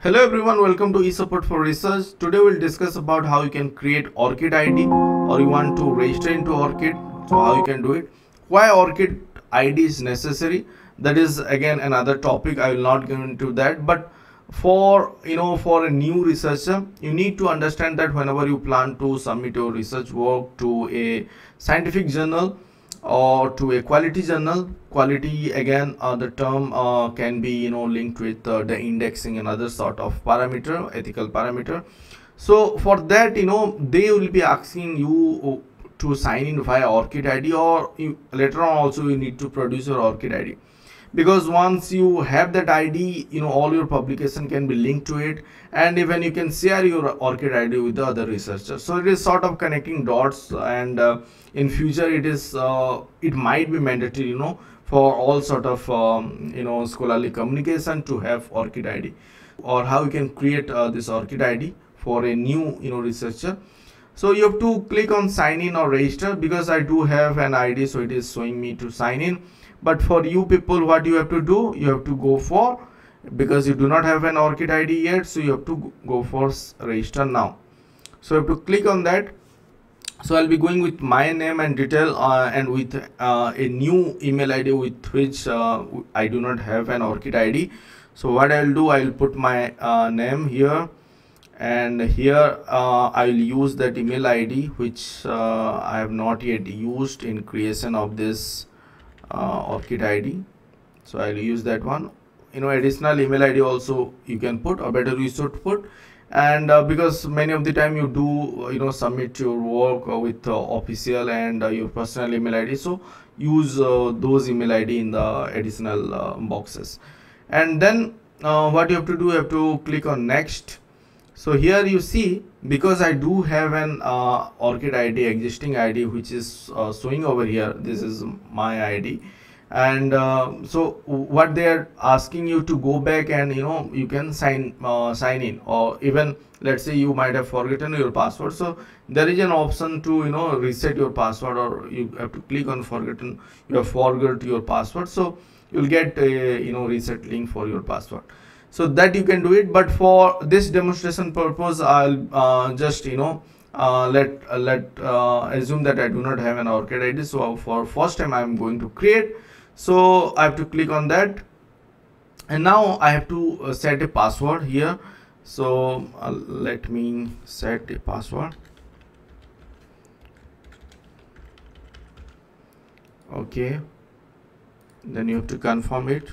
Hello everyone, welcome to eSupport for Research. Today we'll discuss about how you can create ORCID ID or you want to register into ORCID. So how you can do it, why ORCID ID is necessary. That is again another topic. I will not go into that, but for a new researcher, you need to understand that whenever you plan to submit your research work to a scientific journal or to a quality journal, quality again the term can be linked with the indexing and other sort of parameter, ethical parameter. So for that they will be asking you to sign in via ORCID ID, or later on also you need to produce your ORCID ID, because once you have that ID, all your publication can be linked to it, and even you can share your ORCID ID with the other researchers. So it is sort of connecting dots, and in future it might be mandatory for all sort of scholarly communication to have ORCID ID. Or how you can create this ORCID ID for a new researcher. So you have to click on sign in or register, because I do have an ID, so it is showing me to sign in. But for you people, what you have to do, you have to go for, because you do not have an ORCID ID yet, so you have to go for register now. So you have to click on that. So I'll be going with my name and detail and with a new email ID with which I do not have an ORCID ID. So what I'll do, I'll put my name here, and here I will use that email ID which I have not yet used in creation of this ORCID ID. So I'll use that one. Additional email ID also you can put, or better you should put. And because many of the time you do submit your work with official and your personal email ID, so use those email ID in the additional boxes. And then what you have to do, you have to click on next. So here you see, because I do have an ORCID ID, existing ID, which is showing over here, this is my ID. And so what they are asking you to go back and you can sign in, or even let's say you might have forgotten your password, so there is an option to reset your password, or you have to click on forgotten, you have forgot your password, so you'll get a reset link for your password. So that you can do it, but for this demonstration purpose, I'll just assume that I do not have an ORCID ID. So for first time I'm going to create, so I have to click on that, and now I have to set a password here. So let me set a password. Okay, then you have to confirm it.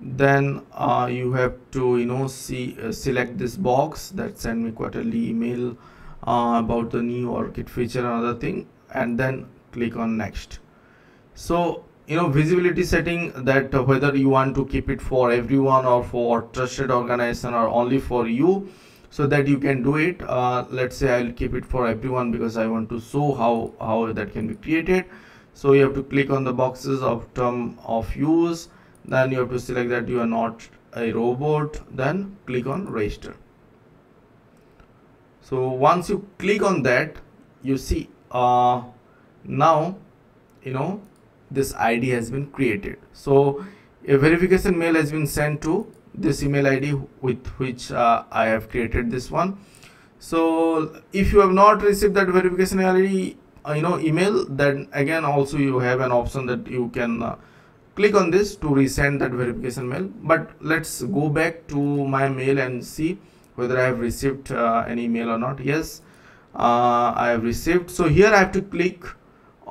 Then you have to select this box that send me quarterly email about the new ORCID feature and other thing, and then click on next. So visibility setting, that whether you want to keep it for everyone or for trusted organization or only for you, so that you can do it. Let's say I'll keep it for everyone, because I want to show how that can be created. So you have to click on the boxes of term of use, then you have to select that you are not a robot, then click on register. So once you click on that, you see now this ID has been created. So a verification mail has been sent to this email ID with which I have created this one. So if you have not received that verification ID email, then again also you have an option that you can click on this to resend that verification mail. But let's go back to my mail and see whether I have received an email or not. Yes, I have received. So here I have to click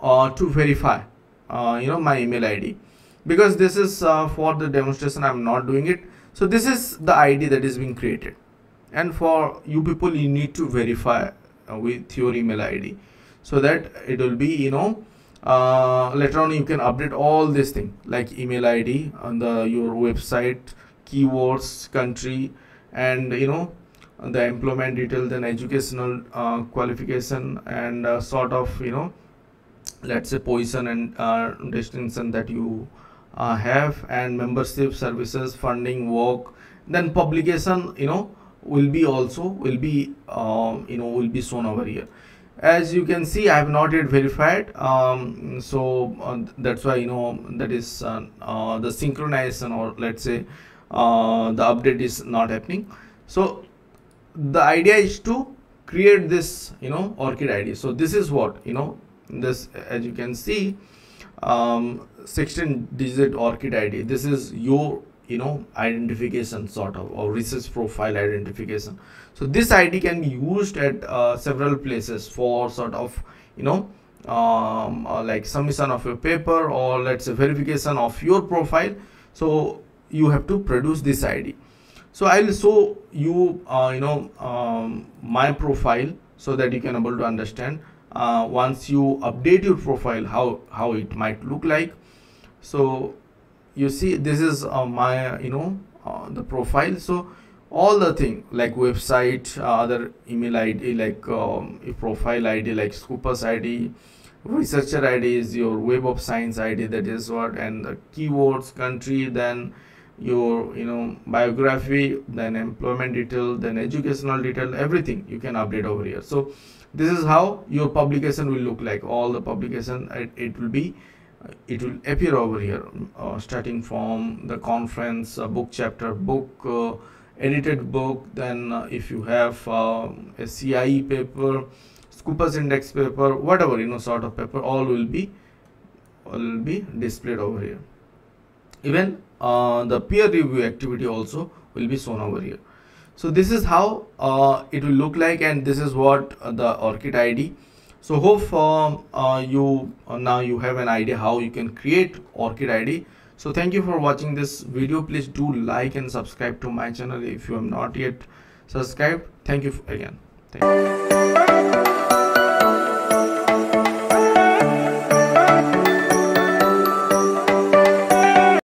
to verify my email ID, because this is for the demonstration, I'm not doing it. So this is the ID that is being created, and for you people, you need to verify with your email ID, so that it will be later on you can update all this thing like email ID on your website, keywords, country, and the employment detail, then educational qualification, and sort of let's say position and destination that you have, and membership, services, funding, work, then publication will be shown over here. As you can see, I have not yet verified, so that's why that is the synchronization, or let's say the update is not happening. So the idea is to create this ORCID ID. So this is what this, as you can see, 16-digit ORCID ID. This is your identification, sort of, or research profile identification. So this ID can be used at several places for sort of like submission of your paper, or let's say verification of your profile. So you have to produce this ID. So I'll show you my profile, so that you can able to understand once you update your profile how it might look like. So you see, this is my the profile. So all the thing like website, other email ID, like a profile ID like Scopus ID, researcher ID is your Web of Science ID, that is what, and the keywords, country, then your biography, then employment detail, then educational detail, everything you can update over here. So this is how your publication will look like. All the publication, it will appear over here, starting from the conference, book chapter, book, edited book, then if you have a CIE paper, Scopus index paper, whatever sort of paper, all will be displayed over here. Even the peer review activity also will be shown over here. So this is how it will look like, and this is what the ORCID ID. So hope now you have an idea how you can create ORCID ID. So thank you for watching this video. Please do like and subscribe to my channel if you have not yet subscribed. Thank you again. Thank you.